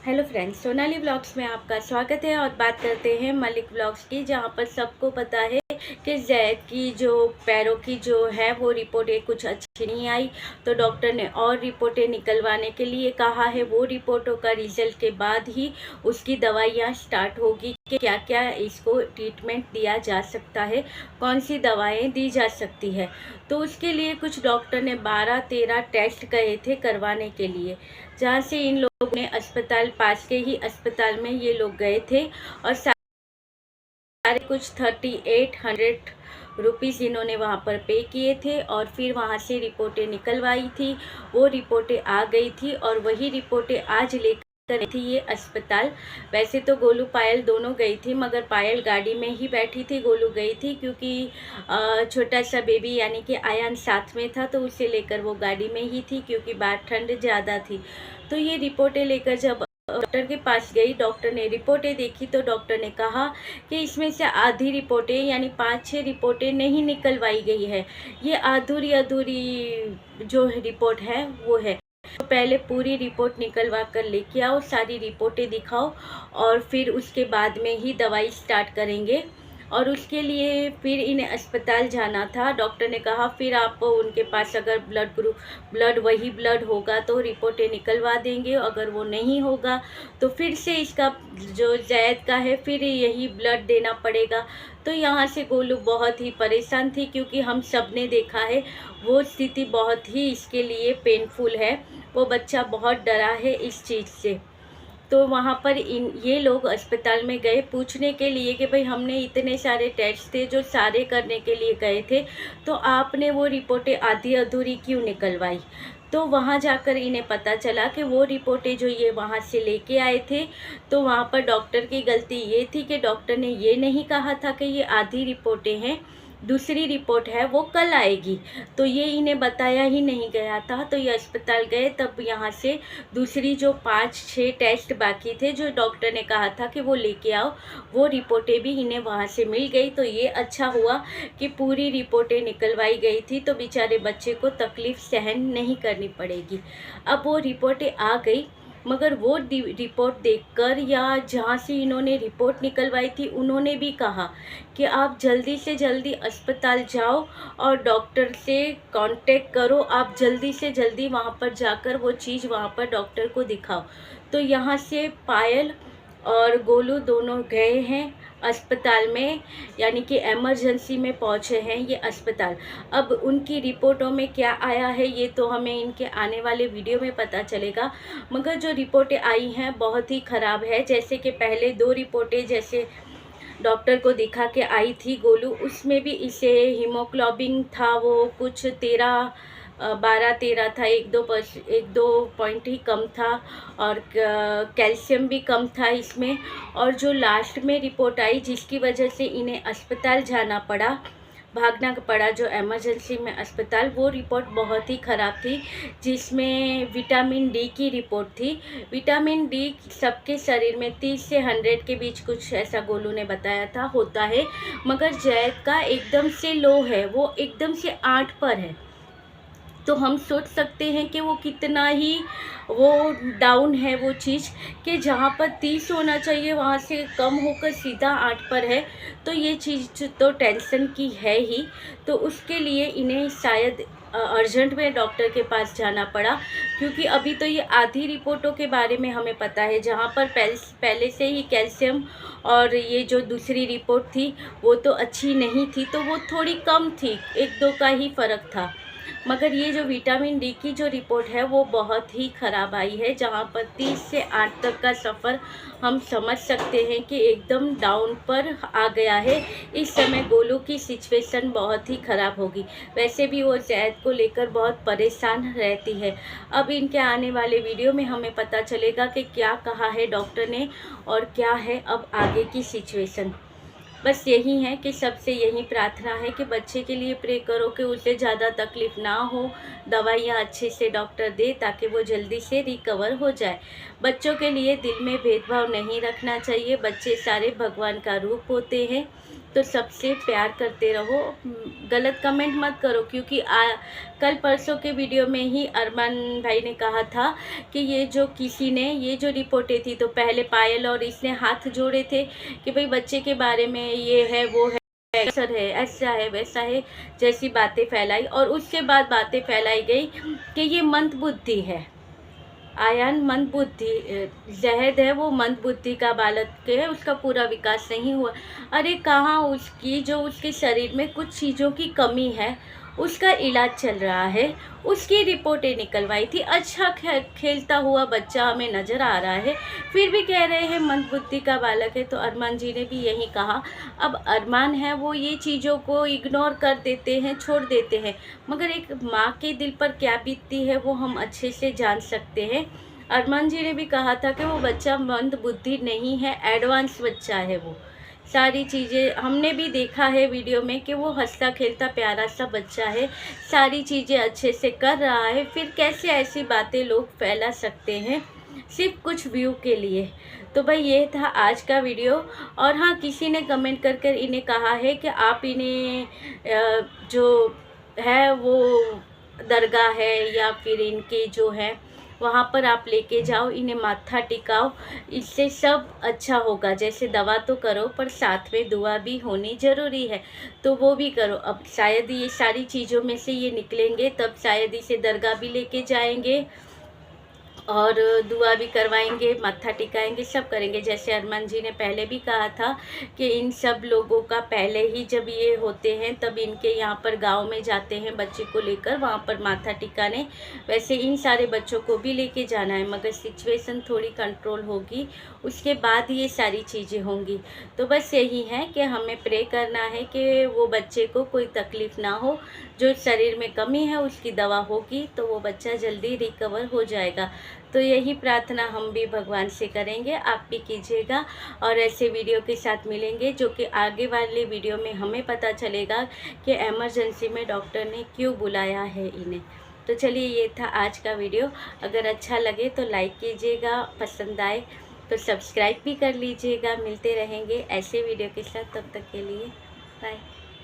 Hello friends, Sonali blogs में आपका स्वागत है। और बात करते हैं मलिक ब्लॉग्स की, जहां पर सबको पता है कि जैद की जो पैरों की जो है वो रिपोर्टें कुछ अच्छी नहीं आई, तो डॉक्टर ने और रिपोर्टें निकलवाने के लिए कहा है। वो रिपोर्टों का रिजल्ट के बाद ही उसकी दवाइयाँ स्टार्ट होगी कि क्या क्या इसको ट्रीटमेंट दिया जा सकता है, कौन सी दवाएं दी जा सकती है। तो उसके लिए कुछ डॉक्टर ने 12-13 टेस्ट कहे थे करवाने के लिए, जहाँ से इन लोगों ने अस्पताल, पास के ही अस्पताल में ये लोग गए थे और सारे कुछ 3800 रुपीज़ इन्होंने वहाँ पर पे किए थे और फिर वहाँ से रिपोर्टें निकलवाई थी। वो रिपोर्टें आ गई थी और वही रिपोर्टें आज लेकर गई थी ये अस्पताल। वैसे तो गोलू पायल दोनों गई थी, मगर पायल गाड़ी में ही बैठी थी, गोलू गई थी क्योंकि छोटा सा बेबी यानी कि आयान साथ में था, तो उसे लेकर वो गाड़ी में ही थी क्योंकि बाहर ठंड ज़्यादा थी। तो ये रिपोर्टें लेकर जब डॉक्टर के पास गई, डॉक्टर ने रिपोर्टें देखी तो डॉक्टर ने कहा कि इसमें से आधी रिपोर्टें यानी 5-6 रिपोर्टें नहीं निकलवाई गई है, ये अधूरी अधूरी जो रिपोर्ट है वो है। तो पहले पूरी रिपोर्ट निकलवा कर लेके आओ, सारी रिपोर्टें दिखाओ और फिर उसके बाद में ही दवाई स्टार्ट करेंगे। और उसके लिए फिर इन्हें अस्पताल जाना था। डॉक्टर ने कहा फिर आप उनके पास अगर ब्लड वही ब्लड होगा तो रिपोर्टें निकलवा देंगे, अगर वो नहीं होगा तो फिर से इसका जो जैद का है फिर यही ब्लड देना पड़ेगा। तो यहाँ से गोलू बहुत ही परेशान थी क्योंकि हम सब ने देखा है वो स्थिति बहुत ही इसके लिए पेनफुल है। वो बच्चा बहुत डरा है इस चीज़ से। तो वहाँ पर ये लोग अस्पताल में गए पूछने के लिए कि भाई हमने इतने सारे टेस्ट थे जो सारे करने के लिए गए थे, तो आपने वो रिपोर्टें आधी अधूरी क्यों निकलवाई। तो वहाँ जाकर इन्हें पता चला कि वो रिपोर्टें जो ये वहाँ से लेके आए थे, तो वहाँ पर डॉक्टर की गलती ये थी कि डॉक्टर ने ये नहीं कहा था कि ये आधी रिपोर्टें हैं, दूसरी रिपोर्ट है वो कल आएगी। तो ये इन्हें बताया ही नहीं गया था। तो ये अस्पताल गए, तब यहाँ से दूसरी जो 5-6 टेस्ट बाकी थे जो डॉक्टर ने कहा था कि वो लेके आओ, वो रिपोर्टें भी इन्हें वहाँ से मिल गई। तो ये अच्छा हुआ कि पूरी रिपोर्टें निकलवाई गई थी, तो बेचारे बच्चे को तकलीफ़ सहन नहीं करनी पड़ेगी। अब वो रिपोर्टें आ गई, मगर वो रिपोर्ट देखकर या जहाँ से इन्होंने रिपोर्ट निकलवाई थी उन्होंने भी कहा कि आप जल्दी से जल्दी अस्पताल जाओ और डॉक्टर से कांटेक्ट करो, आप जल्दी से जल्दी वहाँ पर जाकर वो चीज़ वहाँ पर डॉक्टर को दिखाओ। तो यहाँ से पायल और गोलू दोनों गए हैं अस्पताल में, यानी कि इमरजेंसी में पहुँचे हैं ये अस्पताल। अब उनकी रिपोर्टों में क्या आया है ये तो हमें इनके आने वाले वीडियो में पता चलेगा, मगर जो रिपोर्टें आई हैं बहुत ही ख़राब है। जैसे कि पहले 2 रिपोर्टें जैसे डॉक्टर को दिखा के आई थी गोलू, उसमें भी इसे हीमोग्लोबिन था वो कुछ 12-13 था, 1-2 पॉइंट ही कम था, और कैल्शियम भी कम था इसमें। और जो लास्ट में रिपोर्ट आई जिसकी वजह से इन्हें अस्पताल जाना पड़ा, भागना पड़ा जो इमरजेंसी में अस्पताल, वो रिपोर्ट बहुत ही ख़राब थी, जिसमें विटामिन डी की रिपोर्ट थी। विटामिन डी सबके शरीर में 30 से 100 के बीच कुछ ऐसा गोलू ने बताया था होता है, मगर जैद का एकदम से लो है, वो एकदम से 8 पर है। तो हम सोच सकते हैं कि वो कितना ही वो डाउन है वो चीज़, कि जहाँ पर 30 होना चाहिए वहाँ से कम होकर सीधा 8 पर है। तो ये चीज़ तो टेंशन की है ही। तो उसके लिए इन्हें शायद अर्जेंट में डॉक्टर के पास जाना पड़ा, क्योंकि अभी तो ये आधी रिपोर्टों के बारे में हमें पता है, जहाँ पर पहले से ही कैल्शियम और ये जो दूसरी रिपोर्ट थी वो तो अच्छी नहीं थी, तो वो थोड़ी कम थी, 1-2 का ही फ़र्क था। मगर ये जो विटामिन डी की जो रिपोर्ट है वो बहुत ही ख़राब आई है, जहाँ पर 30 से 8 तक का सफ़र हम समझ सकते हैं कि एकदम डाउन पर आ गया है। इस समय गोलू की सिचुएशन बहुत ही ख़राब होगी। वैसे भी वो जैद को लेकर बहुत परेशान रहती है। अब इनके आने वाले वीडियो में हमें पता चलेगा कि क्या कहा है डॉक्टर ने और क्या है अब आगे की सिचुएशन। बस यही है कि सबसे यही प्रार्थना है कि बच्चे के लिए प्रे करो कि उसे ज़्यादा तकलीफ़ ना हो, दवाइयाँ अच्छे से डॉक्टर दे ताकि वो जल्दी से रिकवर हो जाए। बच्चों के लिए दिल में भेदभाव नहीं रखना चाहिए, बच्चे सारे भगवान का रूप होते हैं। तो सबसे प्यार करते रहो, गलत कमेंट मत करो, क्योंकि कल परसों के वीडियो में ही अरमान भाई ने कहा था कि ये जो रिपोर्टें थी, तो पहले पायल और इसने हाथ जोड़े थे कि भाई बच्चे के बारे में ये है वो है, ऐसा है वैसा है, जैसी बातें फैलाई। और उसके बाद बातें फैलाई गई कि ये मंदबुद्धि है, आयान मंदबुद्धि, जहद है वो मंदबुद्धि का बालक है, उसका पूरा विकास नहीं हुआ। अरे कहाँ, उसकी जो उसके शरीर में कुछ चीज़ों की कमी है, उसका इलाज चल रहा है, उसकी रिपोर्टें निकलवाई थी। अच्छा खेलता हुआ बच्चा हमें नज़र आ रहा है, फिर भी कह रहे हैं मंदबुद्धि का बालक है। तो अरमान जी ने भी यही कहा। अब अरमान है वो ये चीज़ों को इग्नोर कर देते हैं, छोड़ देते हैं, मगर एक माँ के दिल पर क्या बीतती है वो हम अच्छे से जान सकते हैं। अरमान जी ने भी कहा था कि वो बच्चा मंदबुद्धि नहीं है, एडवांस बच्चा है वो। सारी चीज़ें हमने भी देखा है वीडियो में कि वो हंसता खेलता प्यारा सा बच्चा है, सारी चीज़ें अच्छे से कर रहा है, फिर कैसे ऐसी बातें लोग फैला सकते हैं सिर्फ कुछ व्यू के लिए। तो भाई ये था आज का वीडियो। और हाँ, किसी ने कमेंट कर कर इन्हें कहा है कि आप इन्हें जो है वो दरगाह है या फिर इनके जो है वहाँ पर आप लेके जाओ, इन्हें माथा टिकाओ, इससे सब अच्छा होगा। जैसे दवा तो करो पर साथ में दुआ भी होनी ज़रूरी है, तो वो भी करो। अब शायद ये सारी चीज़ों में से ये निकलेंगे, तब शायद इसे दरगाह भी लेके जाएंगे और दुआ भी करवाएंगे, माथा टिकाएंगे, सब करेंगे। जैसे अरमान जी ने पहले भी कहा था कि इन सब लोगों का पहले ही जब ये होते हैं तब इनके यहाँ पर गांव में जाते हैं बच्चे को लेकर, वहाँ पर माथा टिकाने। वैसे इन सारे बच्चों को भी लेके जाना है, मगर सिचुएशन थोड़ी कंट्रोल होगी, उसके बाद ये सारी चीज़ें होंगी। तो बस यही है कि हमें प्रे करना है कि वो बच्चे को कोई तकलीफ़ ना हो, जो शरीर में कमी है उसकी दवा होगी तो वो बच्चा जल्दी रिकवर हो जाएगा। तो यही प्रार्थना हम भी भगवान से करेंगे, आप भी कीजिएगा। और ऐसे वीडियो के साथ मिलेंगे जो कि आगे वाले वीडियो में हमें पता चलेगा कि इमरजेंसी में डॉक्टर ने क्यों बुलाया है इन्हें। तो चलिए, ये था आज का वीडियो। अगर अच्छा लगे तो लाइक कीजिएगा, पसंद आए तो सब्सक्राइब भी कर लीजिएगा। मिलते रहेंगे ऐसे वीडियो के साथ, तब तक के लिए बाय।